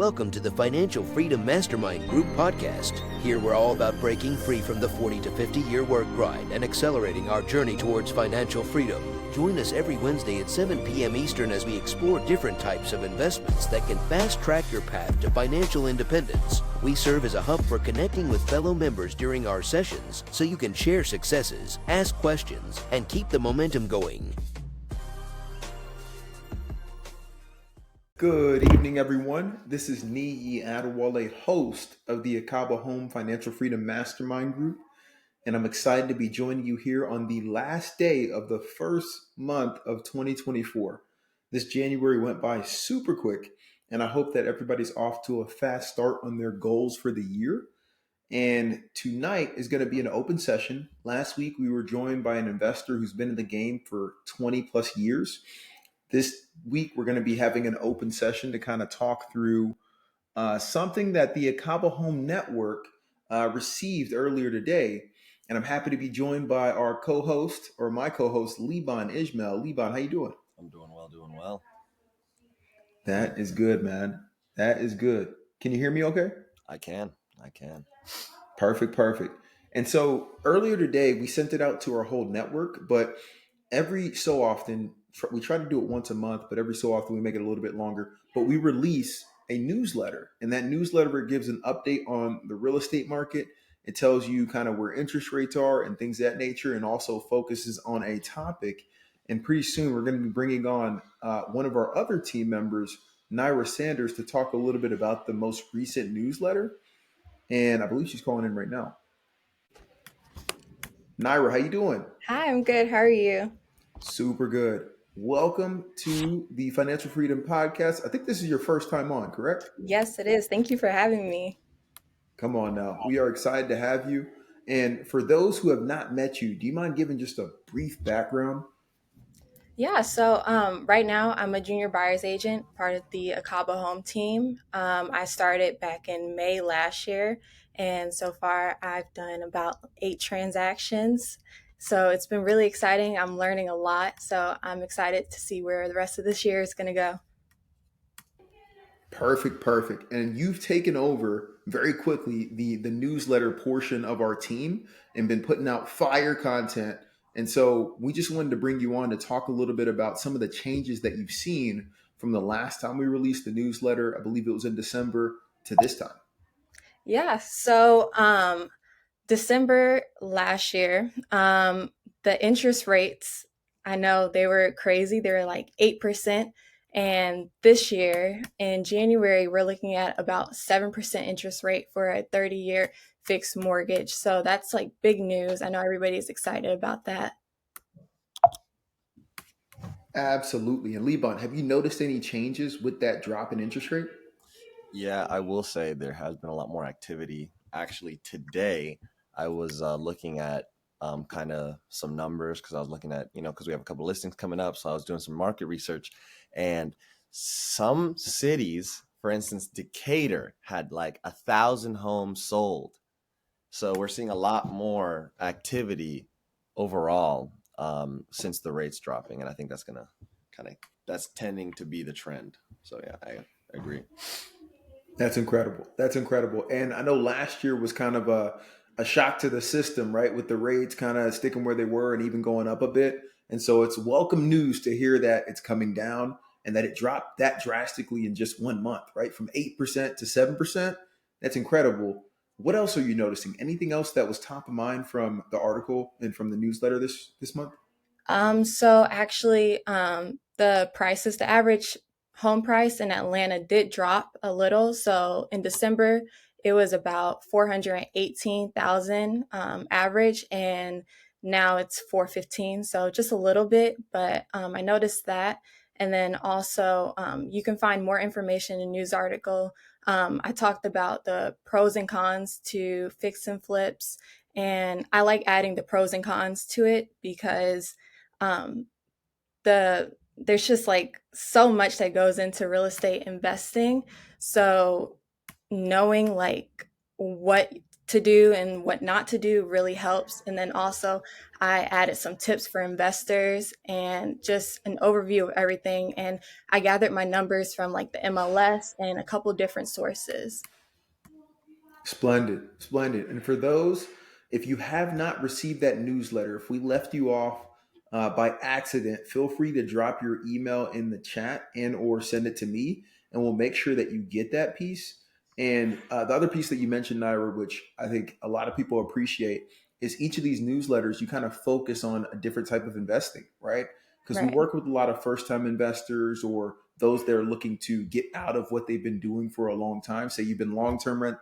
Welcome to the Financial Freedom Mastermind Group podcast. Here we're all about breaking free from the 40 to 50-year work grind and accelerating our journey towards financial freedom. Join us every Wednesday at 7 p.m. Eastern as we explore different types of investments that can fast-track your path to financial independence. We serve as a hub for connecting with fellow members during our sessions so you can share successes, ask questions, and keep the momentum going. Good evening, everyone. This is Nyra Sanders, host of the Akaba Home Financial Freedom Mastermind Group, and I'm excited to be joining you here on the last day of the first month of 2024. This January went by super quick, and I hope that everybody's off to a fast start on their goals for the year. And tonight is going to be an open session. Last week, we were joined by an investor who's been in the game for 20 plus years. This week, we're going to be having an open session to kind of talk through something that the Akaba Home Network received earlier today. And I'm happy to be joined by our co-host, or my co-host, Liban Ismail. Liban, how you doing? I'm doing well. That is good, man. That is good. Can you hear me okay? I can. Perfect. And so earlier today, we sent it out to our whole network, but every so often, we try to do it once a month, but every so often we make it a little bit longer. But we release a newsletter, and that newsletter gives an update on the real estate market. It tells you kind of where interest rates are and things of that nature, and also focuses on a topic. And pretty soon we're going to be bringing on one of our other team members, Nyra Sanders, to talk a little bit about the most recent newsletter. And I believe she's calling in right now. Nyra, how you doing? Hi, I'm good. How are you? Super good. Welcome to the Financial Freedom Podcast. I think this is your first time on, correct? Yes, it is. Thank you for having me. Come on now. We are excited to have you. And for those who have not met you, do you mind giving just a brief background? Yeah, so right now I'm a junior buyer's agent, part of the Akaba Home team. I started back in May last year, and so far I've done about 8 transactions. So it's been really exciting. I'm learning a lot, so I'm excited to see where the rest of this year is going to go. Perfect. And you've taken over very quickly the newsletter portion of our team and been putting out fire content. And so we just wanted to bring you on to talk a little bit about some of the changes that you've seen from the last time we released the newsletter. I believe it was in December to this time. Yeah, so December last year, the interest rates, I know they were crazy. They were like 8%. And this year in January, we're looking at about 7% interest rate for a 30-year fixed mortgage. So that's like big news. I know everybody's excited about that. Absolutely. And Liban, have you noticed any changes with that drop in interest rate? Yeah, I will say there has been a lot more activity. Actually, today I was looking at kind of some numbers because I was looking at, because we have a couple of listings coming up. So I was doing some market research, and some cities, for instance, Decatur had like 1,000 homes sold. So we're seeing a lot more activity overall since the rates dropping. And I think that's that's tending to be the trend. So yeah, I agree. That's incredible. And I know last year was kind of a shock to the system, right? With the rates kind of sticking where they were and even going up a bit. And so it's welcome news to hear that it's coming down and that it dropped that drastically in just 1 month, right? From 8% to 7%. That's incredible. What else are you noticing? Anything else that was top of mind from the article and from the newsletter this month? So actually, the average home price in Atlanta did drop a little. So in December, it was about 418,000 average, and now it's 415. So just a little bit, but I noticed that. And then also, you can find more information in the news article. I talked about the pros and cons to fix and flips, and I like adding the pros and cons to it because there's just like so much that goes into real estate investing. So knowing like what to do and what not to do really helps. And then also I added some tips for investors and just an overview of everything. And I gathered my numbers from like the MLS and a couple different sources. Splendid, splendid. And for those, if you have not received that newsletter, if we left you off by accident, feel free to drop your email in the chat and or send it to me, and we'll make sure that you get that piece. And the other piece that you mentioned, Nyra, which I think a lot of people appreciate, is each of these newsletters, you kind of focus on a different type of investing, right? Because we Right. work with a lot of first-time investors or those that are looking to get out of what they've been doing for a long time. Say you've been long-term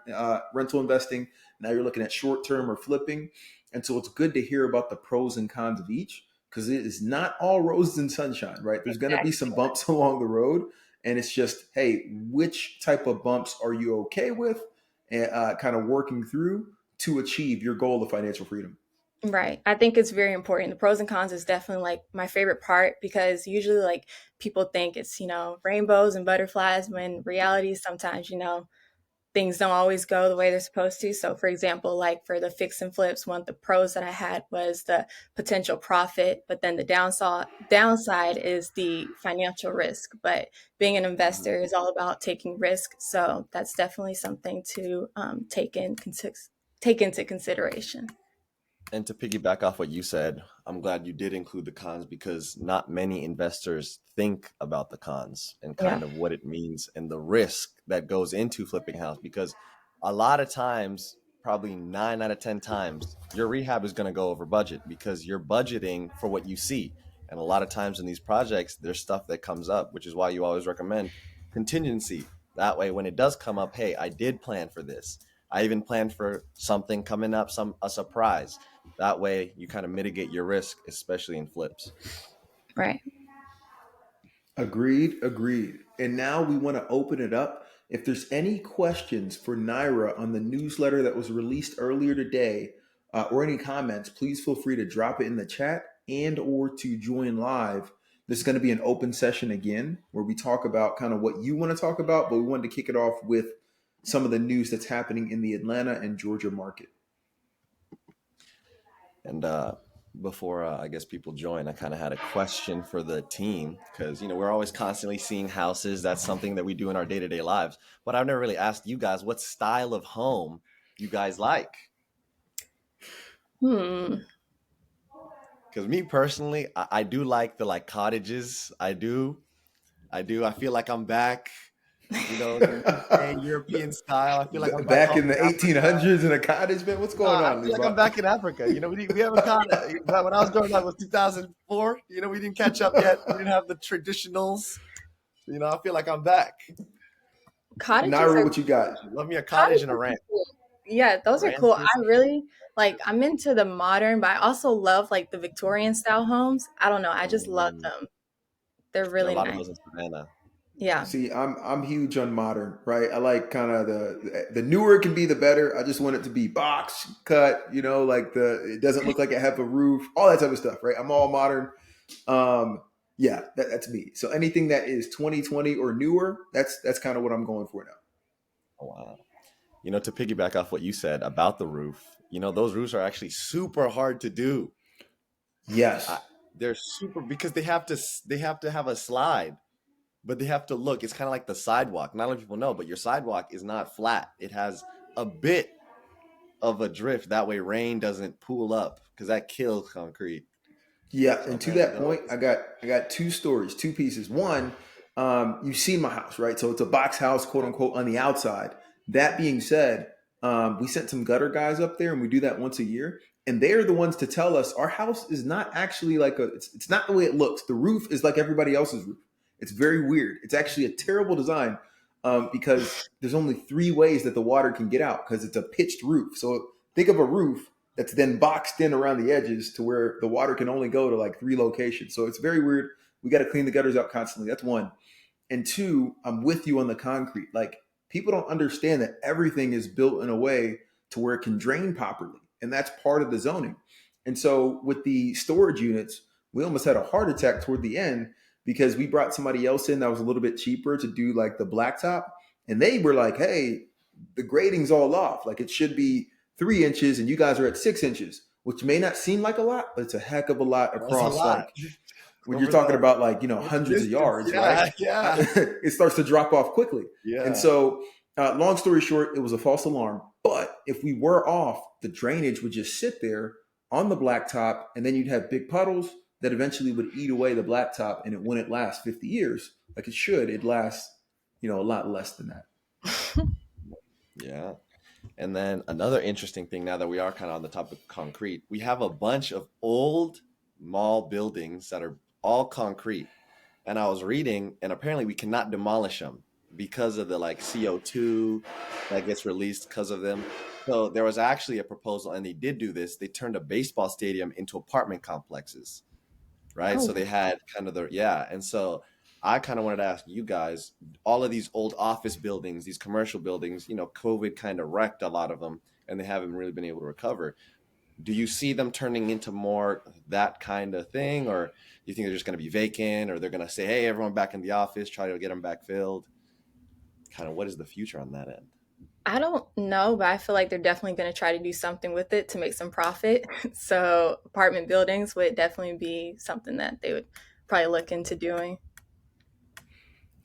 rental investing, now you're looking at short-term or flipping. And so it's good to hear about the pros and cons of each, because it is not all roses and sunshine, right? There's going to be some Exactly. bumps along the road. And it's just, hey, which type of bumps are you okay with, and kind of working through to achieve your goal of financial freedom? Right. I think it's very important. The pros and cons is definitely like my favorite part because usually like people think it's, rainbows and butterflies when reality sometimes, things don't always go the way they're supposed to. So for example, like for the fix and flips, one of the pros that I had was the potential profit, but then the downside is the financial risk. But being an Mhm. investor is all about taking risk. So that's definitely something to take into consideration. And to piggyback off what you said, I'm glad you did include the cons because not many investors think about the cons and Yeah. kind of what it means and the risk that goes into flipping a house. Because a lot of times, probably 9 out of 10 times, your rehab is going to go over budget because you're budgeting for what you see. And a lot of times in these projects, there's stuff that comes up, which is why you always recommend contingency. That way, when it does come up, hey, I did plan for this. I even planned for something coming up, a surprise. That way, you kind of mitigate your risk, especially in flips. Right. Agreed, agreed. And now we want to open it up. If there's any questions for Nyra on the newsletter that was released earlier today, or any comments, please feel free to drop it in the chat and or to join live. This is going to be an open session again where we talk about kind of what you want to talk about, but we wanted to kick it off with some of the news that's happening in the Atlanta and Georgia market. And before I guess people join, I kind of had a question for the team because we're always constantly seeing houses. That's something that we do in our day-to-day lives. But I've never really asked you guys what style of home you guys like. Hmm. Because me personally, I do like the cottages. I feel like I'm back. The UK European style. I feel like I'm back Back home in the in Africa. 1800s in a cottage, man. What's No, going I on, feel like I'm Leva? back in Africa. We haven't caught it. When I was growing up, it was 2004. We didn't catch up yet. We didn't have the traditionals. I feel like I'm back. Cottages Naira, are what you got? Love me a cottage cottages and a are ranch. cool. Yeah, those are cool. Ranches. I really like I'm into the modern, but I also love like the Victorian style homes. I don't know. I just love Mm, them. They're there are a really lot of nice. those in Savannah. Yeah. See, I'm huge on modern, right? I like kind of the newer it can be, the better. I just want it to be box cut, like it doesn't look like it have a roof, all that type of stuff, right? I'm all modern. Yeah, that's me. So anything that is 2020 or newer, that's kind of what I'm going for now. Oh, wow. To piggyback off what you said about the roof, those roofs are actually super hard to do. I, Yes. they're super because they have to have a slide. But they have to look. It's kind of like the sidewalk. Not a lot of people know, but your sidewalk is not flat. It has a bit of a drift. That way, rain doesn't pool up because that kills concrete. Yeah, So and to apparently, that those. point, I got two stories, two pieces. One, you've seen my house, right? So it's a box house, quote unquote, on the outside. That being said, we sent some gutter guys up there, and we do that once a year. And they're the ones to tell us our house is not actually it's not the way it looks. The roof is like everybody else's roof. It's very weird. It's actually a terrible design, because there's only three ways that the water can get out because it's a pitched roof. So think of a roof that's then boxed in around the edges to where the water can only go to like three locations. So it's very weird. We got to clean the gutters out constantly. That's one. And two, I'm with you on the concrete. Like, people don't understand that everything is built in a way to where it can drain properly. And that's part of the zoning. And so with the storage units, we almost had a heart attack toward the end because we brought somebody else in that was a little bit cheaper to do like the blacktop. And they were like, hey, the grading's all off. Like, it should be 3 inches and you guys are at 6 inches, which may not seem like a lot, but it's a heck of a lot That's a across lot. like when you're Over talking the about like, over the hundreds of distance. yards, Yeah, right? yeah. It starts to drop off quickly. And Yeah. so, long story short, it was a false alarm. But if we were off, the drainage would just sit there on the blacktop, and then you'd have big puddles that eventually would eat away the blacktop, and it wouldn't last 50 years like it should. It'd last, a lot less than that. Yeah. And then another interesting thing, now that we are kind of on the topic of concrete, we have a bunch of old mall buildings that are all concrete. And I was reading, and apparently we cannot demolish them because of the like CO2 that gets released because of them. So there was actually a proposal, and they did do this. They turned a baseball stadium into apartment complexes, right? So Oh, they had kind of yeah. And so I kind of wanted to ask you guys, all of these old office buildings, these commercial buildings, COVID kind of wrecked a lot of them, and they haven't really been able to recover. Do you see them turning into more that kind of thing, or do you think they're just going to be vacant, or they're going to say, hey, everyone back in the office, try to get them back filled? Kind of what is the future on that end? I don't know, but I feel like they're definitely going to try to do something with it to make some profit. So apartment buildings would definitely be something that they would probably look into doing.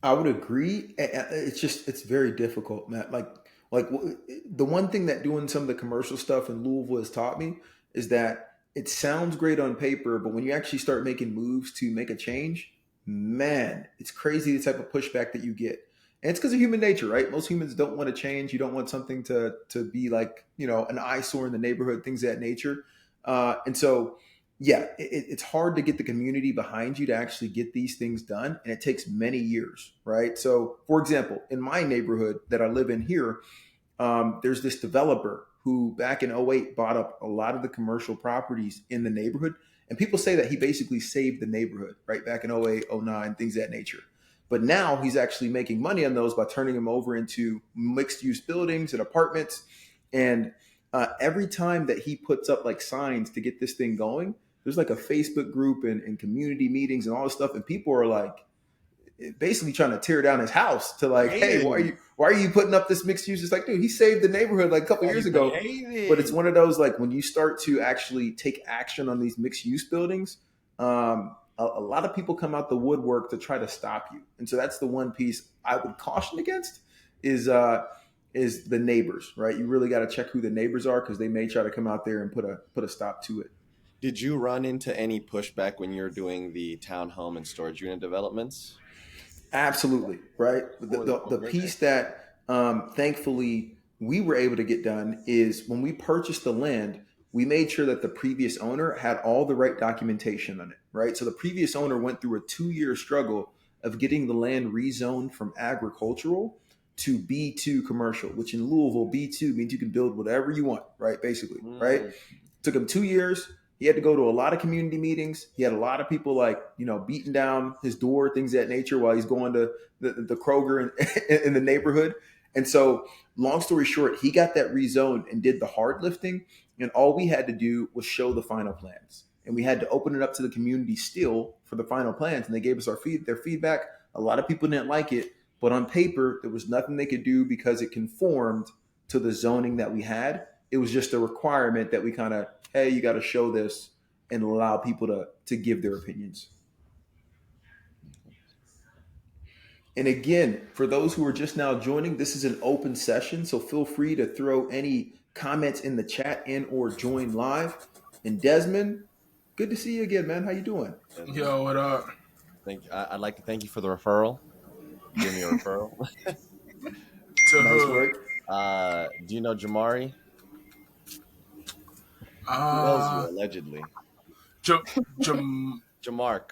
I would agree. It's very difficult, Matt. Like the one thing that doing some of the commercial stuff in Louisville has taught me is that it sounds great on paper, but when you actually start making moves to make a change, man, it's crazy the type of pushback that you get. And it's because of human nature, right? Most humans don't want to change. You don't want something to be like, an eyesore in the neighborhood, things of that nature. And so yeah, it's hard to get the community behind you to actually get these things done. And it takes many years, right? So, for example, in my neighborhood that I live in here, there's this developer who back in '08 bought up a lot of the commercial properties in the neighborhood. And people say that he basically saved the neighborhood, right? Back in '08, '09, things of that nature. But now he's actually making money on those by turning them over into mixed use buildings and apartments. And every time that he puts up like signs to get this thing going, there's like a Facebook group and community meetings and all this stuff, and people are like basically trying to tear down his house to like, hey, why are you putting up this mixed use? It's like, dude, he saved the neighborhood like a couple years ago. But it's one of those like when you start to actually take action on these mixed use buildings, a lot of people come out the woodwork to try to stop you, and so that's the one piece I would caution against is the neighbors, right? You really got to check who the neighbors are because they may try to come out there and put a stop to it. Did you run into any pushback when you're doing the townhome and storage unit developments? Absolutely, right? The piece that thankfully we were able to get done is when we purchased the land, we made sure that the previous owner had all the right documentation on it, right? So the previous owner went through a 2-year struggle of getting the land rezoned from agricultural to B2 commercial, which in Louisville, B2 means you can build whatever you want, right? Basically, right? Took him 2 years. He had to go to a lot of community meetings. He had a lot of people like, beating down his door, things of that nature while he's going to the Kroger in the neighborhood. And so long story short, he got that rezoned and did the hard lifting. And all we had to do was show the final plans. And we had to open it up to the community still for the final plans. And they gave us their feedback. A lot of people didn't like it, but on paper, there was nothing they could do because it conformed to the zoning that we had. It was just a requirement that we kind of, hey, you got to show this and allow people to give their opinions. And again, for those who are just now joining, this is an open session, so feel free to throw any comments in the chat and or join live. And Desmond, good to see you again, man. How you doing? Yo, what up? I'd like to thank you for the referral. Give me a referral. To Nice who? work. Do you know Jamari? Who knows you, allegedly? Jamark.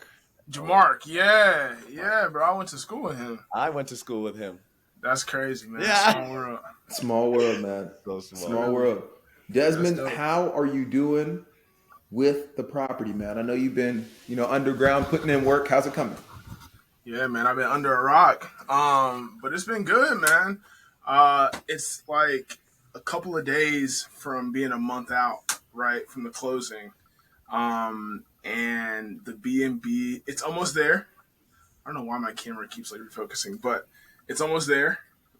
Jamark, yeah, bro. I went to school with him. I went to school with him. That's crazy, man. Yeah. Small world. Small world, man. So small. Small world. Desmond, That's dope. how are you doing with the property, man? I know you've been, underground putting in work. How's it coming? Yeah, man. I've been under a rock. But it's been good, man. It's like a couple of days from being a month out, right, from the closing. And the B&B, it's almost there. I don't know why my camera keeps like refocusing, but it's almost there.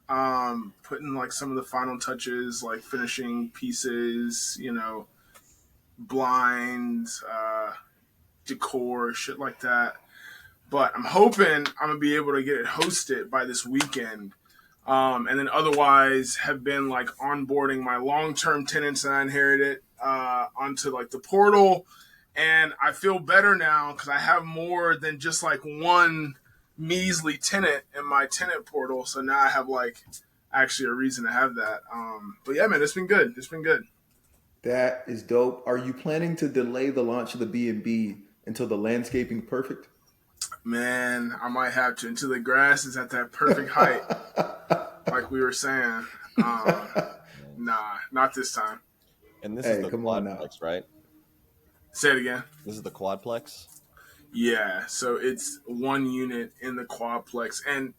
Putting like some of the final touches, like finishing pieces, blinds, decor, shit like that. But I'm hoping I'm gonna be able to get it hosted by this weekend. And then otherwise have been like onboarding my long-term tenants that I inherited onto like the portal. And I feel better now because I have more than just like one measly tenant in my tenant portal. So now I have like actually a reason to have that. But yeah, man, it's been good. It's been good. That is dope. Are you planning to delay the launch of the B&B until the landscaping perfect? Man, I might have to until the grass is at that perfect height, like we were saying. Nah, not this time. And this Hey, is the come on now. quadplex, right? Say it again. This is the quadplex. Yeah, so it's one unit in the quadplex. And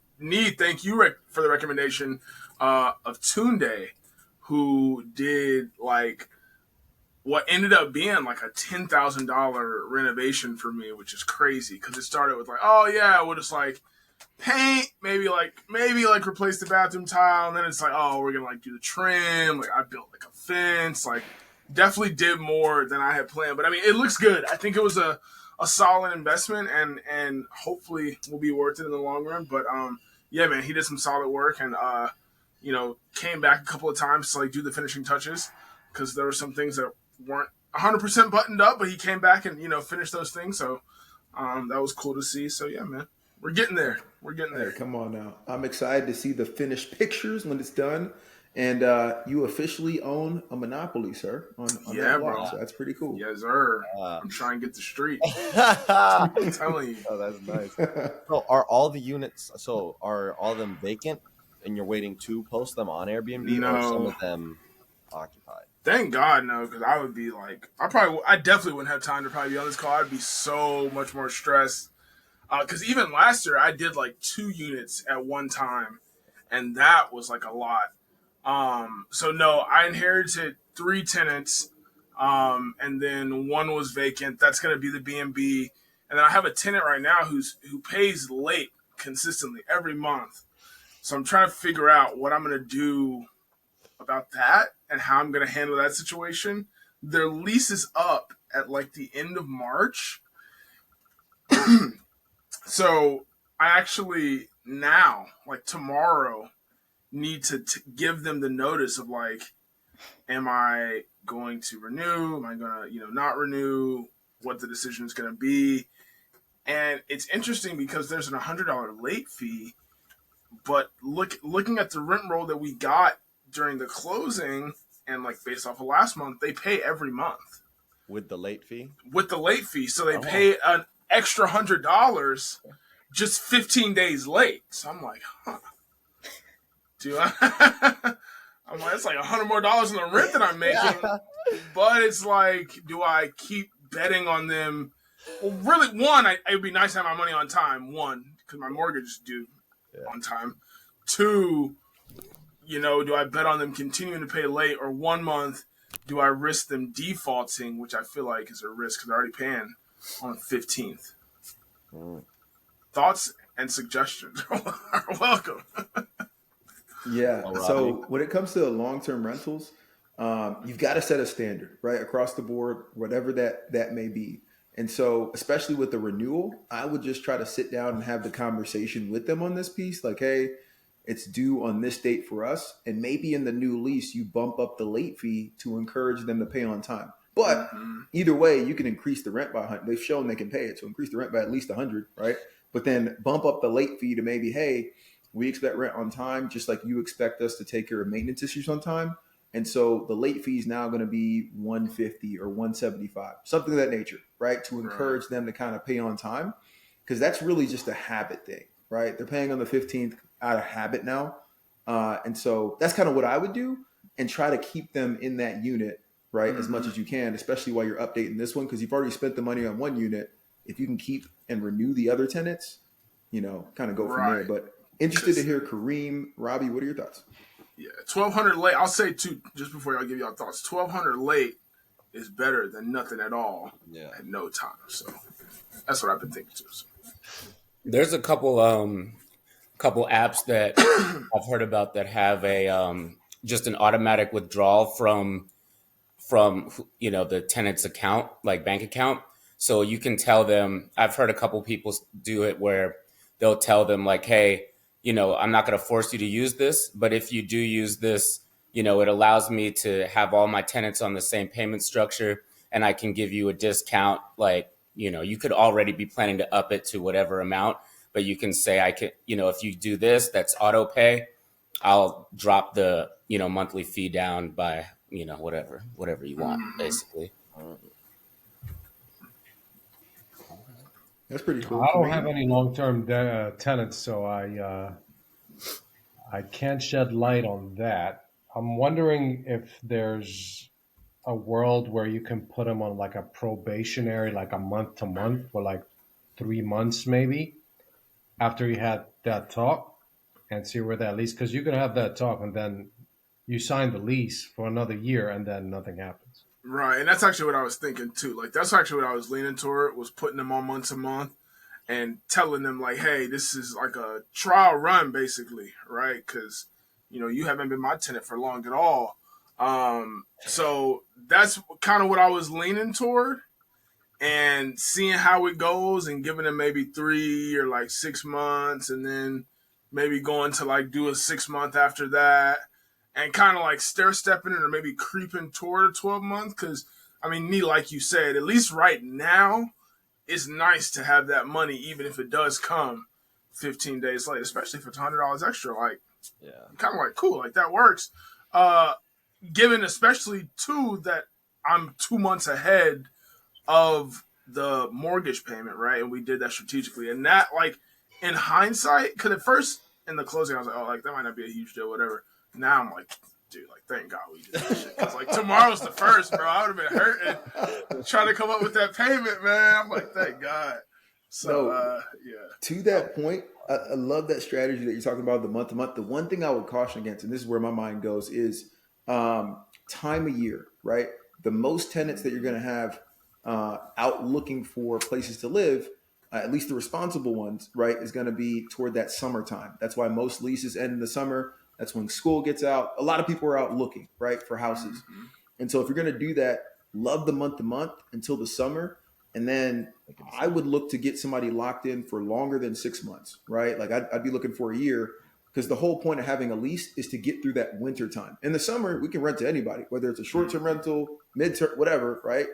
thank you for the recommendation of Tunde, who did like what ended up being like a $10,000 renovation for me, which is crazy because it started with like, oh yeah, we'll just like paint, maybe like replace the bathroom tile, and then it's like, oh, we're gonna like do the trim. Like I built like a fence, like definitely did more than I had planned. But I mean, it looks good. I think it was a solid investment, and hopefully will be worth it in the long run. But yeah, man, he did some solid work, and came back a couple of times to like do the finishing touches because there were some things that weren't 100% buttoned up, but he came back and finished those things. So that was cool to see. So yeah, man, we're getting there. We're getting there. Hey, come on now. I'm excited to see the finished pictures when it's done. And you officially own a monopoly, sir, on Yeah, that block. bro. So that's pretty cool. Yes, sir. I'm trying to get the street. Oh, I'm telling you. that's nice. So are all the units? So are all of them vacant, and you're waiting to post them on Airbnb, or are some No. of them occupied? Thank God, no, because I would be like, I definitely wouldn't have time to probably be on this call. I'd be so much more stressed. Because even last year, I did like 2 units at one time, and that was like a lot. So no, I inherited 3 tenants, and then one was vacant. That's going to be the B&B. And then I have a tenant right now who pays late consistently every month. So I'm trying to figure out what I'm going to do about that and how I'm going to handle that situation. Their lease is up at like the end of March. So I actually now, like tomorrow, need to give them the notice of like, am I going to renew? Am I going to, not renew? What the decision is going to be? And it's interesting because there's an $100 late fee, but looking at the rent roll that we got during the closing and like based off of last month, they pay every month With the late fee? with the late fee. So they pay an extra $100 just 15 days late. So I'm like, huh. I'm like, it's like $100 more in the rent that I'm making. But it's like, do I keep betting on them? Well, really, one, it would be nice to have my money on time. One, because my mortgage is due on time. 2, do I bet on them continuing to pay late? Or 1 month, do I risk them defaulting, which I feel like is a risk because they're already paying on the 15th. Thoughts and suggestions are welcome. Yeah. So when it comes to long-term rentals, you've got to set a standard, right? Across the board, whatever that may be. And so, especially with the renewal, I would just try to sit down and have the conversation with them on this piece. Like, hey, it's due on this date for us. And maybe in the new lease, you bump up the late fee to encourage them to pay on time. But either way, you can increase the rent by 100. They've shown they can pay it. So increase the rent by at least 100, right? But then bump up the late fee to maybe, hey, we expect rent on time, just like you expect us to take care of maintenance issues on time. And so the late fee is now going to be $150 or $175, something of that nature, right? To encourage them to kind of pay on time, because that's really just a habit thing, right? They're paying on the 15th out of habit now. And so that's kind of what I would do, and try to keep them in that unit, right? As much as you can, especially while you're updating this one, because you've already spent the money on one unit. If you can keep and renew the other tenants, kind of go from there. But interested to hear Kareem, Robbie, what are your thoughts? Yeah, 1,200 late. I'll say too, just before y'all give y'all thoughts. 1,200 late is better than nothing at all at no time. So that's what I've been thinking too. So. There's a couple couple apps that I've heard about that have a just an automatic withdrawal from the tenant's account, like bank account. So you can tell them. I've heard a couple people do it where they'll tell them like, hey, I'm not going to force you to use this, but if you do use this, it allows me to have all my tenants on the same payment structure, and I can give you a discount. Like, you could already be planning to up it to whatever amount, but you can say, I could, if you do this, that's auto pay, I'll drop the, monthly fee down by, whatever you want, basically. That's pretty cool. I don't Kareem? have any long-term tenants, so I can't shed light on that. I'm wondering if there's a world where you can put them on like a probationary, like a month to month for like 3 months maybe after you had that talk and see where that leads. Because you can have that talk and then you sign the lease for another year and then nothing happens. Right, and that's actually what I was thinking too. Like that's actually what I was leaning toward, was putting them on month to month and telling them like, hey, this is like a trial run basically, right? Because you haven't been my tenant for long at all. So that's kind of what I was leaning toward, and seeing how it goes and giving them maybe 3 or like 6 months, and then maybe going to like do a 6 month after that, and kind of like stair stepping it or maybe creeping toward a 12 month. Because like you said, at least right now, it's nice to have that money, even if it does come 15 days late, especially if it's $100 extra. Like, Yeah. kind of like cool, like that works. Given especially too that I'm 2 months ahead of the mortgage payment, right? And we did that strategically, and that like in hindsight, because at first in the closing I was like, oh, like that might not be a huge deal, whatever. Now I'm like, dude, like thank God we did that shit. Cause like tomorrow's the first, bro. I would have been hurting trying to come up with that payment, man. I'm like, thank God. So yeah. To that point, I love that strategy that you're talking about, the month to month. The one thing I would caution against, and this is where my mind goes, is time of year, right? The most tenants that you're going to have out looking for places to live, at least the responsible ones, right, is going to be toward that summertime. That's why most leases end in the summer. That's when school gets out. A lot of people are out looking, right, for houses. Mm-hmm. And so if you're going to do that, love the month to month until the summer. And then I would look to get somebody locked in for longer than 6 months, right? Like I'd be looking for a year, because the whole point of having a lease is to get through that winter time. In the summer, we can rent to anybody, whether it's a short-term rental, mid-term, whatever, right?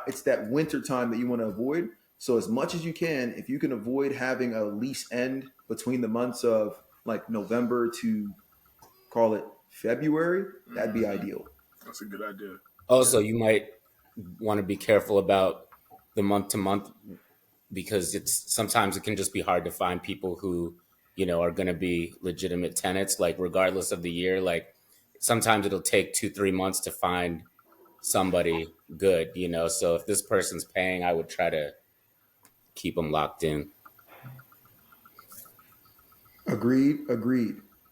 It's that winter time that you want to avoid. So as much as you can, if you can avoid having a lease end between the months of like November to call it February, that'd be ideal. That's a good idea. Also, you might want to be careful about the month to month, because sometimes it can just be hard to find people who, are going to be legitimate tenants, like regardless of the year. Like sometimes it'll take 2-3 months to find somebody good, so if this person's paying, I would try to keep them locked in. Agreed.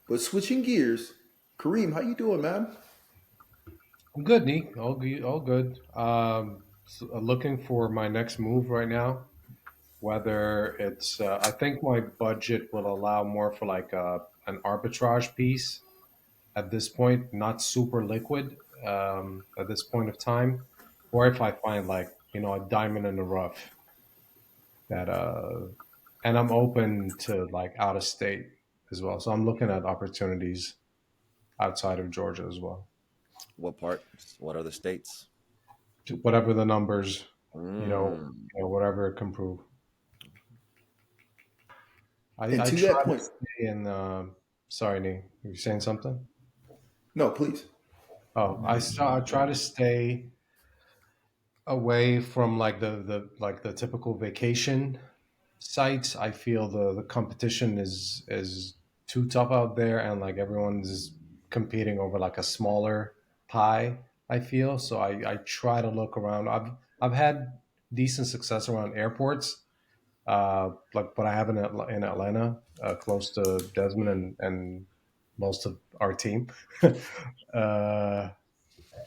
But switching gears, Kareem, how you doing, man? I'm good, Nick. All good. All good. Looking for my next move right now. Whether it's, I think my budget will allow more for like an arbitrage piece at this point, not super liquid at this point of time, or if I find like a diamond in the rough that and I'm open to like out of state as well. So I'm looking at opportunities outside of Georgia as well. What part? What other states? Whatever the numbers, Mm. whatever it can prove. And I to try that to point, stay in. Sorry, Nate, you saying something? no, please. Oh, I try to stay away from like the typical vacation sites. I feel the competition is too tough out there, and like everyone's competing over like a smaller pie. I feel so. I try to look around. I've had decent success around airports, like what I have in Atlanta, close to Desmond and most of our team. uh,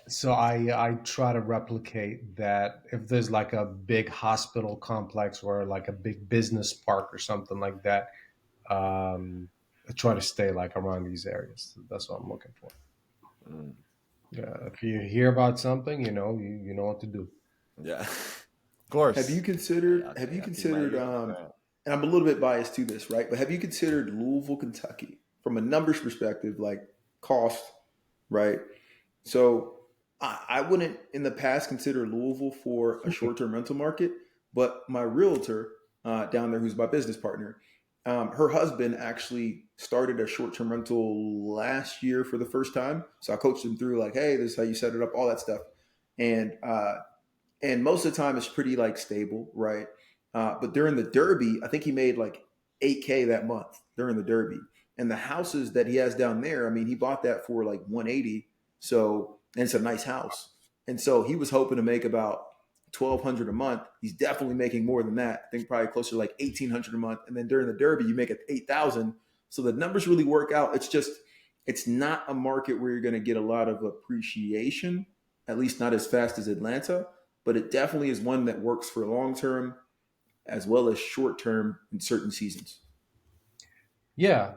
so I try to replicate that if there's like a big hospital complex or like a big business park or something like that, I try to stay like around these areas. That's what I'm looking for. Mm. Yeah, if you hear about something, you know what to do. Yeah, of course. Have you I keep my considered ear to the ground. and I'm a little bit biased to this, right? But have you considered Louisville, Kentucky from a numbers perspective, like cost, right? So I wouldn't in the past consider Louisville for a short term rental market, but my realtor down there, who's my business partner, her husband actually started a short term rental last year for the first time. So I coached him through like, hey, this is how you set it up, all that stuff, and most of the time it's pretty like stable, right? But during the Derby, I think he made like 8K that month during the Derby. And the houses that he has down there, I mean, he bought that for like 180. So, and it's a nice house. And so he was hoping to make about 1,200 a month. He's definitely making more than that. I think probably closer to like 1,800 a month. And then during the Derby, you make it 8,000. So the numbers really work out. It's just, it's not a market where you're going to get a lot of appreciation, at least not as fast as Atlanta, but it definitely is one that works for long term as well as short term in certain seasons. Yeah,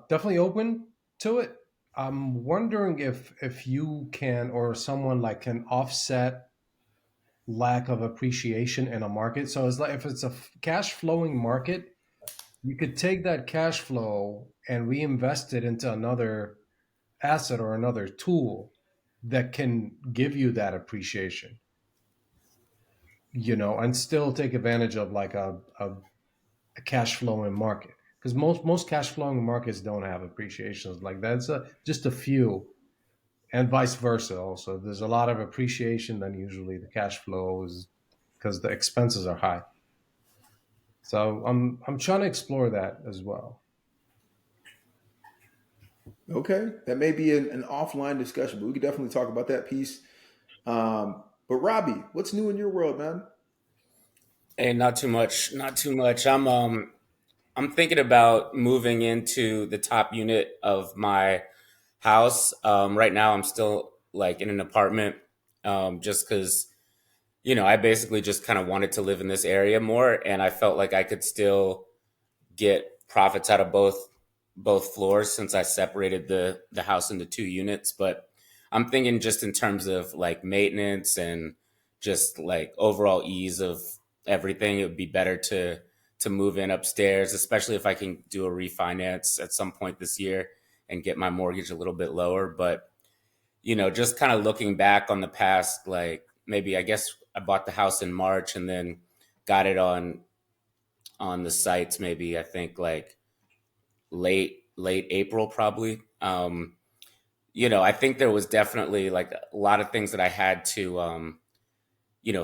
definitely open to it. I'm wondering if you can or someone like can offset lack of appreciation in a market. So it's like if it's a cash flowing market, you could take that cash flow and reinvest it into another asset or another tool that can give you that appreciation, and still take advantage of like a cash flowing market. Because most cash flowing markets don't have appreciations like that. It's just a few, and vice versa. Also, if there's a lot of appreciation, then usually the cash flow is because the expenses are high. So I'm trying to explore that as well. Okay, that may be an offline discussion, but we could definitely talk about that piece. But Robbie, what's new in your world, man? Hey, not too much, not too much. I'm thinking about moving into the top unit of my house. Right now, I'm still like in an apartment, just because I basically just kind of wanted to live in this area more, and I felt like I could still get profits out of both floors since I separated the house into two units. But I'm thinking just in terms of like maintenance and just like overall ease of everything, it would be better to move in upstairs, especially if I can do a refinance at some point this year and get my mortgage a little bit lower. But just kind of looking back on the past, like maybe I guess I bought the house in March and then got it on the sites maybe I think like late April probably. I think there was definitely like a lot of things that I had to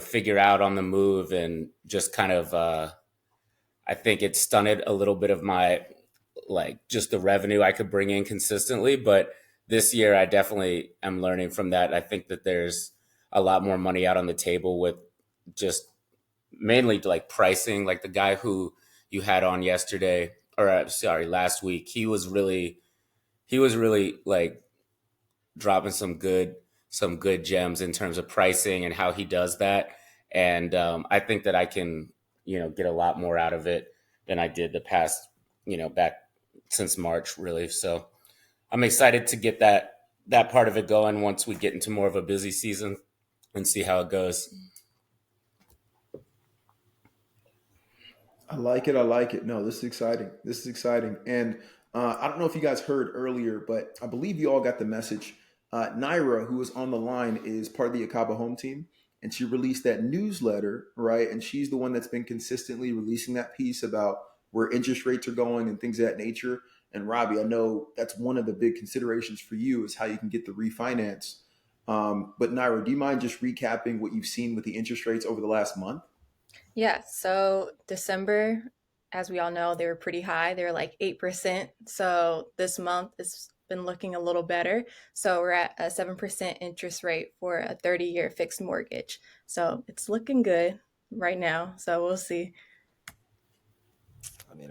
figure out on the move, and just kind of I think it stunted a little bit of my like just the revenue I could bring in consistently. But this year I definitely am learning from that. I think that there's a lot more money out on the table with just mainly like pricing. Like the guy who you had on yesterday, or sorry, last week, he was really like dropping some good gems in terms of pricing and how he does that. And I think that I can get a lot more out of it than I did the past back since March really. So I'm excited to get that part of it going once we get into more of a busy season and see how it goes. I like it. I like it. No, this is exciting. This is exciting. And I don't know if you guys heard earlier, but I believe you all got the message. Nyra, who is on the line, is part of the Akaba home team, and she released that newsletter, right? And she's the one that's been consistently releasing that piece about where interest rates are going and things of that nature. And Robbie, I know that's one of the big considerations for you is how you can get the refinance. But Nyra, do you mind just recapping what you've seen with the interest rates over the last month? Yeah, so December, as we all know, they were pretty high. They were like 8%. So this month it's been looking a little better. So we're at a 7% interest rate for a 30-year fixed mortgage. So it's looking good right now. So we'll see. I mean,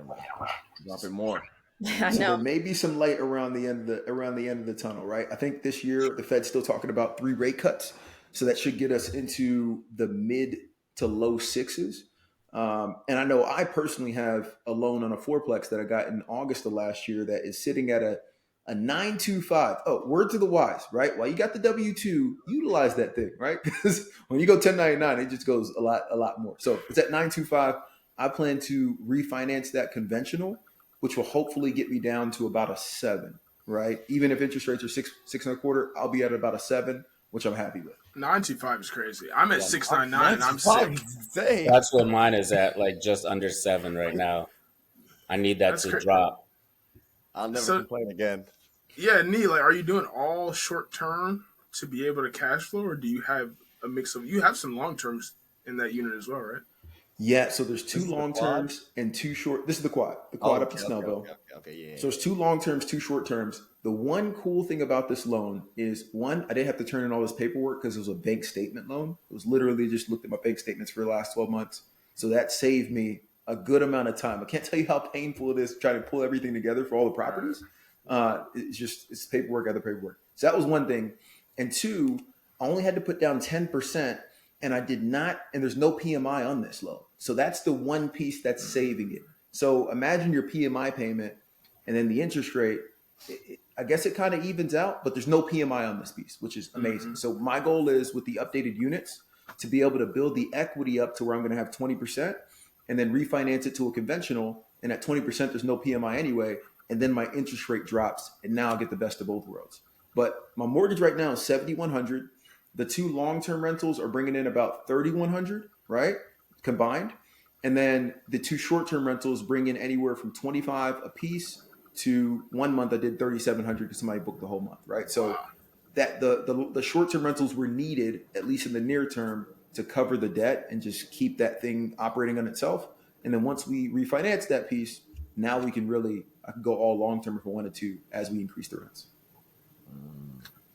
drop it more. I So there know. may be some light around the end of the tunnel, right? I think this year the Fed's still talking about 3 rate cuts, so that should get us into the mid to low sixes. And I know I personally have a loan on a fourplex that I got in August of last year that is sitting at a 925. Oh, word to the wise, right? While you got the W-2, utilize that thing, right? Because when you go 1099, it just goes a lot more. So it's at 925. I plan to refinance that conventional, which will hopefully get me down to about a 7, right? Even if interest rates are 6.25, I'll be at about a 7, which I'm happy with. 925 is crazy. I'm at Yeah, 699 and I'm 925 sick. is insane. That's what mine is at, like just under 7 right now. I need that That's to crazy. drop. I'll never So complain again. yeah, Nee, like, are you doing all short term to be able to cash flow, or do you have a mix of? You have some long terms in that unit as well, right? Yeah, so there's This 2 is the long quad. terms and 2 short. This is the quad Oh, up in Snellville. okay, yeah. So there's 2 long terms, 2 short terms. The one cool thing about this loan is, one, I didn't have to turn in all this paperwork because it was a bank statement loan. It was literally just looked at my bank statements for the last 12 months. So that saved me a good amount of time. I can't tell you how painful it is trying to pull everything together for all the properties. It's paperwork after paperwork. So that was one thing. And 2, I only had to put down 10%, and I did not, and there's no PMI on this loan. So that's the one piece that's saving it. So imagine your PMI payment and then the interest rate. I guess it kind of evens out, but there's no PMI on this piece, which is amazing. Mm-hmm. So my goal is, with the updated units, to be able to build the equity up to where I'm going to have 20% and then refinance it to a conventional. And at 20%, there's no PMI anyway. And then my interest rate drops, and now I'll get the best of both worlds. But my mortgage right now is $7,100. The 2 long-term rentals are bringing in about $3,100, right, combined. And then the 2 short-term rentals bring in anywhere from $25 a piece to 1 month I did $3,700 because somebody booked the whole month, right? So that the short-term rentals were needed, at least in the near term, to cover the debt and just keep that thing operating on itself. And then once we refinance that piece, now we can I can go all long-term if I wanted to as we increase the rents.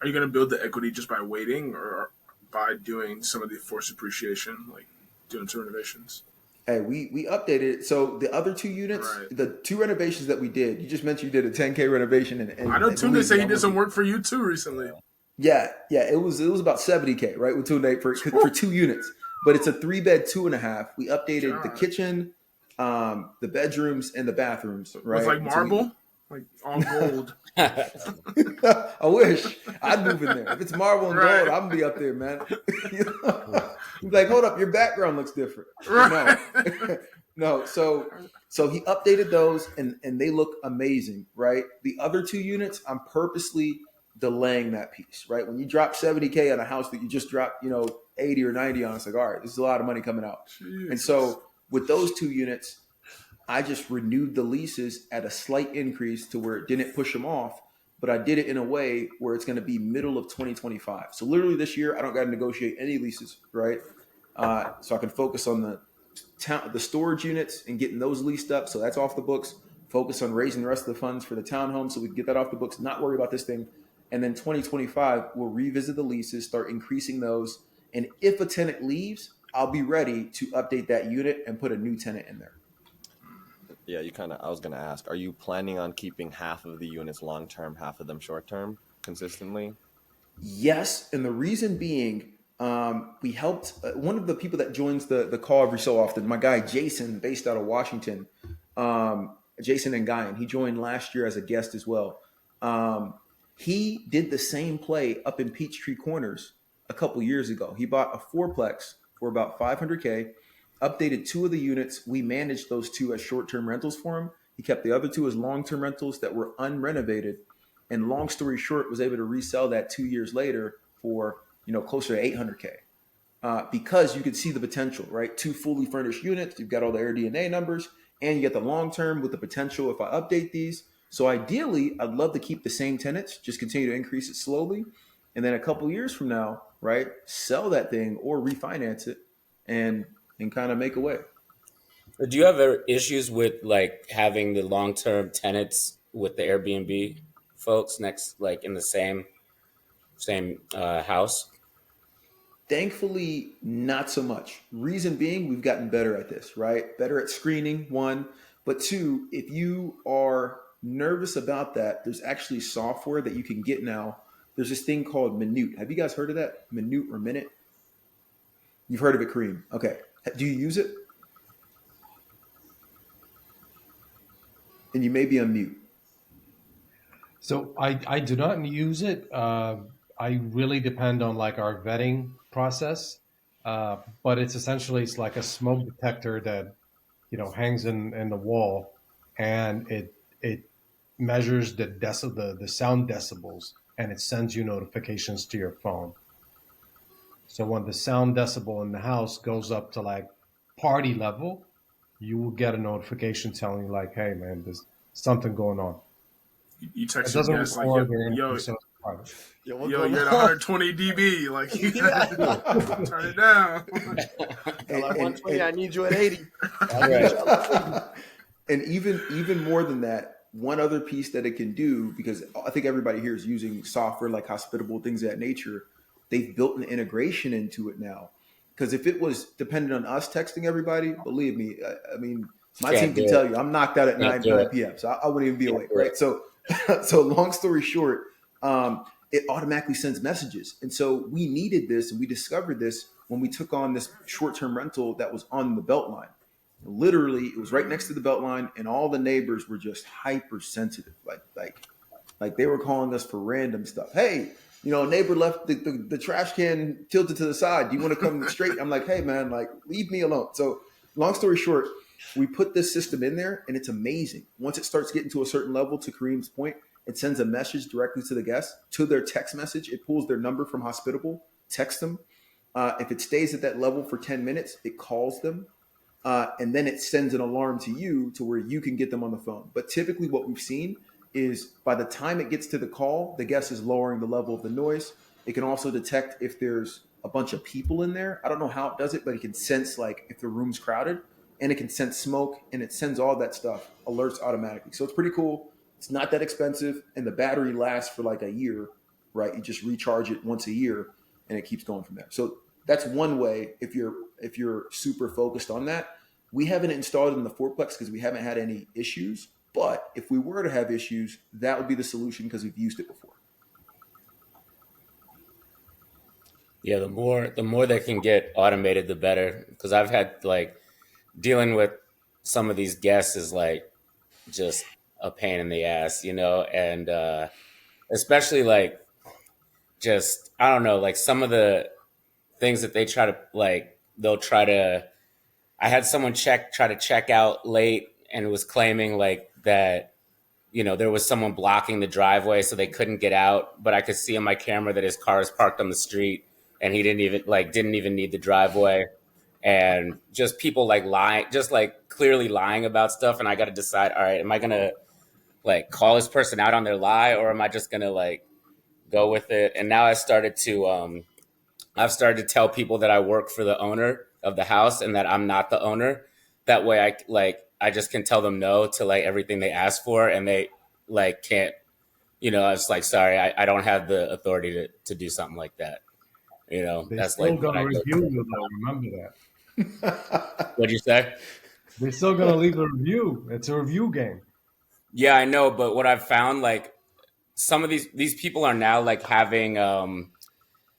Are you going to build the equity just by waiting, or by doing some of the forced appreciation, like doing some renovations? Hey, we updated it. So the other 2 units, Right. the 2 renovations that we did, you just mentioned you did a 10K renovation. And I know Tunde said he did some work for you too recently. Yeah, it was about 70K, right, with Tunde for 2 units. But it's a 3-bed, 2.5. We updated the kitchen, the bedrooms, and the bathrooms, right? With like marble, like all gold. I wish I'd move in there. If it's marble and Right. gold, I'm gonna be up there, man. He's like, hold up, your background looks different. Right. No. So he updated those, and they look amazing, right? The other 2 units, I'm purposely delaying that piece, right? When you drop 70K on a house that you just dropped, 80 or 90 on, it's like, all right, this is a lot of money coming out. Jesus. And so with those 2 units, I just renewed the leases at a slight increase to where it didn't push them off, but I did it in a way where it's going to be middle of 2025. So literally this year, I don't got to negotiate any leases, right? So I can focus on the storage units and getting those leased up. So that's off the books. Focus on raising the rest of the funds for the townhome so we can get that off the books, not worry about this thing. And then 2025, we'll revisit the leases, start increasing those. And if a tenant leaves, I'll be ready to update that unit and put a new tenant in there. Yeah, I was going to ask, are you planning on keeping half of the units long-term, half of them short-term consistently? Yes. And the reason being, we helped one of the people that joins the call every so often, my guy, Jason, based out of Washington, Jason and Guyan, he joined last year as a guest as well. He did the same play up in Peachtree Corners a couple years ago. He bought a fourplex for about $500K, updated 2 of the units. We managed those 2 as short-term rentals for him. He kept the other 2 as long-term rentals that were unrenovated. And long story short, was able to resell that 2 years later for, closer to $800K. Because you could see the potential, right? 2 fully furnished units. You've got all the AirDNA numbers, and you get the long-term with the potential if I update these. So ideally, I'd love to keep the same tenants, just continue to increase it slowly. And then a couple years from now, right, sell that thing or refinance it and kind of make a way. Do you have issues with like having the long-term tenants with the Airbnb folks next, like in the same house? Thankfully, not so much. Reason being, we've gotten better at this, right? Better at screening, 1. But 2, if you are nervous about that, there's actually software that you can get now. There's this thing called Minute. Have you guys heard of that? Minute or Minute? You've heard of it, Kareem. Okay. Do you use it? And you may be on mute. So I do not use it. I really depend on like our vetting process, but it's like a smoke detector that hangs in the wall, and it measures the sound decibels, and it sends you notifications to your phone. So when the sound decibel in the house goes up to like party level, you will get a notification telling you like, "Hey man, there's something going on." You It text your doesn't guest like, record or yo, anything, so it's private. Yo, what's yo, going you're at on? 120 dB. Like, you gotta turn it down. You're like And- 120, I need you at 80. Right. And even more than that, one other piece that it can do, because I think everybody here is using software like Hospitable, things of that nature. They've built an integration into it now. Because if it was dependent on us texting everybody, believe me, I mean, my Can't team can do tell it. you I'm knocked out at Can't 9 do it. p.m. So I wouldn't even be Can't awake, do right? it. So so long story short, it automatically sends messages. And so we needed this, and we discovered this when we took on this short-term rental that was on the Beltline. Literally, it was right next to the Beltline, and all the neighbors were just hypersensitive. Like they were calling us for random stuff. Hey, a neighbor left the trash can tilted to the side. Do you want to come straight? I'm like, hey man, like leave me alone. So long story short, we put this system in there, and it's amazing. Once it starts getting to a certain level, to Kareem's point, it sends a message directly to the guest, to their text message. It pulls their number from Hospitable, texts them. If it stays at that level for 10 minutes, it calls them. And then it sends an alarm to you to where you can get them on the phone. But typically what we've seen is by the time it gets to the call, the guest is lowering the level of the noise. It can also detect if there's a bunch of people in there. I don't know how it does it, but it can sense like if the room's crowded, and it can sense smoke, and it sends all that stuff, alerts automatically. So it's pretty cool. It's not that expensive, and the battery lasts for like a year, right? You just recharge it once a year, and it keeps going from there. So that's one way if you're super focused on that. We haven't installed it in the fourplex because we haven't had any issues. But if we were to have issues, that would be the solution because we've used it before. Yeah, the more that can get automated, the better. Because I've had like dealing with some of these guests is like just a pain in the ass, and especially like just I don't know, like some of the things that they try to like they'll try to. I had someone try to check out late and was claiming like that there was someone blocking the driveway so they couldn't get out, but I could see on my camera that his car is parked on the street and he didn't even need the driveway. And just people like lying, just like clearly lying about stuff. And I got to decide, all right, am I going to like call this person out on their lie, or am I just going to like go with it? And now I've started to tell people that I work for the owner of the house and that I'm not the owner. That way I just can tell them no to like everything they ask for, and they like can't, I was like, sorry, I don't have the authority to do something like that. They're That's still like what gonna I go review to. you though. Remember that. What'd you say? They're still gonna leave a review. It's a review game. Yeah, I know. But what I've found, like some of these people are now like having,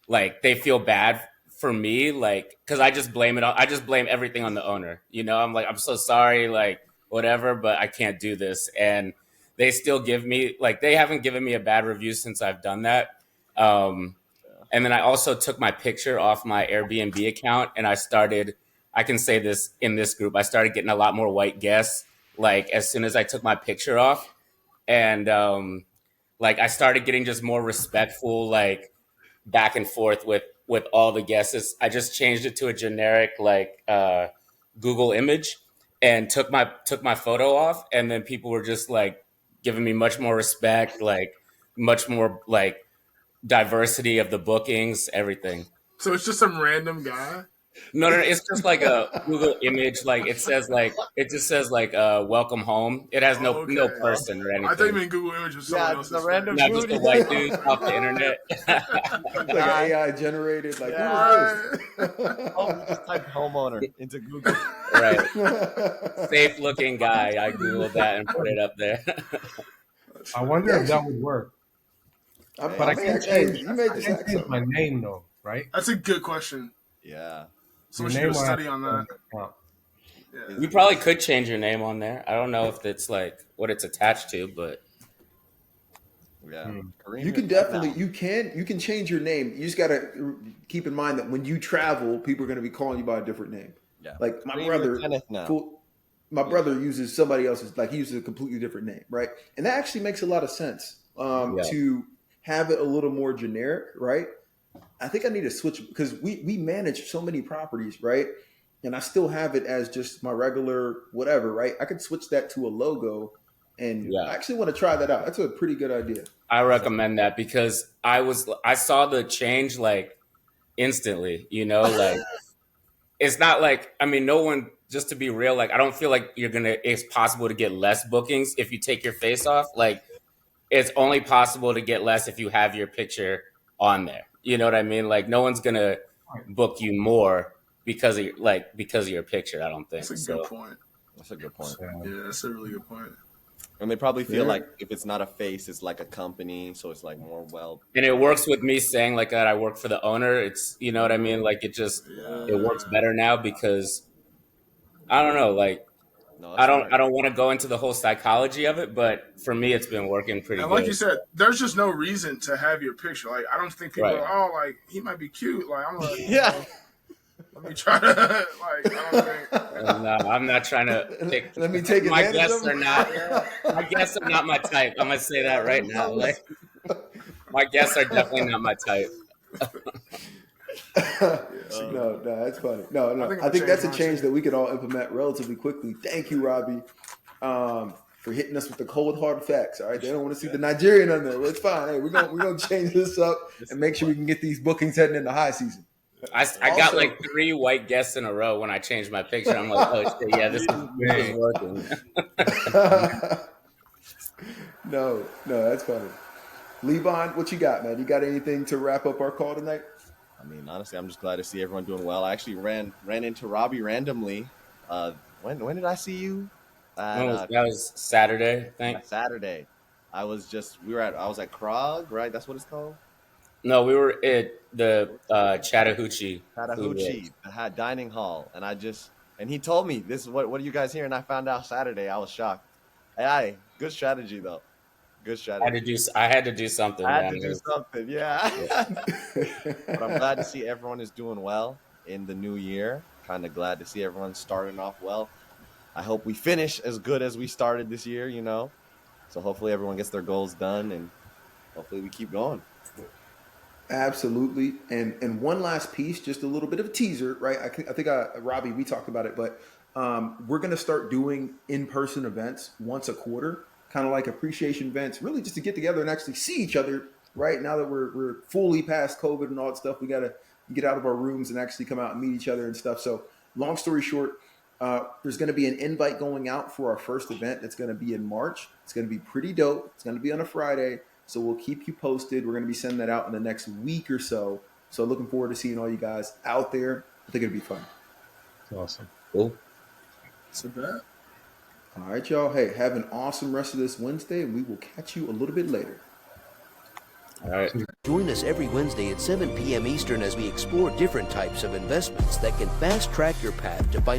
like they feel bad for me, like, cause I just blame everything on the owner. I'm like, I'm so sorry, like whatever, but I can't do this. And they still give me, like, they haven't given me a bad review since I've done that. And then I also took my picture off my Airbnb account, and I can say this in this group, I started getting a lot more white guests, like as soon as I took my picture off. And like I started getting just more respectful, like back and forth with all the guests. I just changed it to a generic like Google image and took my photo off, and then people were just like giving me much more respect, like much more like diversity of the bookings, everything. So it's just some random guy. No, it's just like a Google image. Like it just says like welcome home. It has no Okay. person or I thought you anything. meant Google Image was someone Yeah, else's it's a random face. Not just a white dude off the internet. Like an AI generated, like, Yeah. who is this? Oh, we just typed homeowner into Google. Right. Safe looking guy. I Googled that and put it up there. I wonder if that would work. But I can't change. You made I this can't act change something. my name though, right? That's a good question. Yeah. Someone Your should do a name will have study to on be that. the account. Yeah. You probably could change your name on there. I don't know if it's like what it's attached to, but Yeah, Kareem You is can good definitely now. you can change your name. You just gotta keep in mind that when you travel, people are gonna be calling you by a different name. Yeah, Like my Kareem is brother, Kenneth now. my Yeah. brother uses somebody else's, like he uses a completely different name, right? And that actually makes a lot of sense yeah. to have it a little more generic, right? I think I need to switch because we manage so many properties, right? And I still have it as just my regular whatever, right? I could switch that to a logo, and I Yeah. actually want to try that out. That's a pretty good idea. I recommend that because I saw the change like instantly, you know, like it's not like, I mean, no one, just to be real, like I don't feel like it's possible to get less bookings if you take your face off. Like it's only possible to get less if you have your picture on there. You know what I mean? Like no one's gonna book you more because of your picture. I don't think That's a so. good point. That's a good point. Yeah, that's a really good point. And they probably feel Yeah. like if it's not a face, it's like a company, so it's like more well. And it works with me saying like that I work for the owner. It's, you know what I mean? Like it works better now because I don't know, like No, I that's don't smart. I don't want to go into the whole psychology of it, but for me it's been working pretty And good. like you said, there's just no reason to have your picture. Like I don't think people Right. are, oh, like he might be cute. Like I'm like, Yeah. let me try to like. I don't think. No, I'm not trying to pick. Let me take My advantage guests of are them. not. My guests are not my type. I'm gonna say that right now. Like, my guests are definitely not my type. No, that's funny. No, I think I I'm think that's a changing change that we could all implement relatively quickly. Thank you, Robbie, for hitting us with the cold hard facts. All right, they don't want to see the Nigerian on there. Well, it's fine. Hey, we're gonna change this up and make sure we can get these bookings heading into high season. I got Also- like 3 white guests in a row when I changed my picture. I'm like, oh shit, yeah, this is working. No, that's funny. Levon, what you got, man? You got anything to wrap up our call tonight? I mean, honestly, I'm just glad to see everyone doing well. I actually ran into Robbie randomly. When did I see you? That was Saturday, I think. Saturday. I was at Krog, right? That's what it's called. No, we were at the Chattahoochee. Chattahoochee, the dining hall, and he told me this is what are you guys here? And I found out Saturday. I was shocked. Hey, good strategy though. Good strategy. I had to do something. I had man. to do something, yeah. But I'm glad to see everyone is doing well in the new year. Kind of glad to see everyone starting off well. I hope we finish as good as we started this year, you know. So hopefully everyone gets their goals done, and hopefully we keep going. Absolutely. And one last piece, just a little bit of a teaser, right? I think Robbie, we talked about it, but we're going to start doing in-person events once a quarter, kind of like appreciation events, really just to get together and actually see each other, right? Now that we're fully past COVID and all that stuff, we got to get out of our rooms and actually come out and meet each other and stuff. So long story short, there's going to be an invite going out for our first event. That's going to be in March. It's going to be pretty dope. It's going to be on a Friday. So we'll keep you posted. We're going to be sending that out in the next week or so. So looking forward to seeing all you guys out there. I think it'll be fun. Awesome. Cool. It's a bet. All right, y'all. Hey, have an awesome rest of this Wednesday, and we will catch you a little bit later. All right. Join us every Wednesday at 7 p.m. Eastern as we explore different types of investments that can fast track your path to financial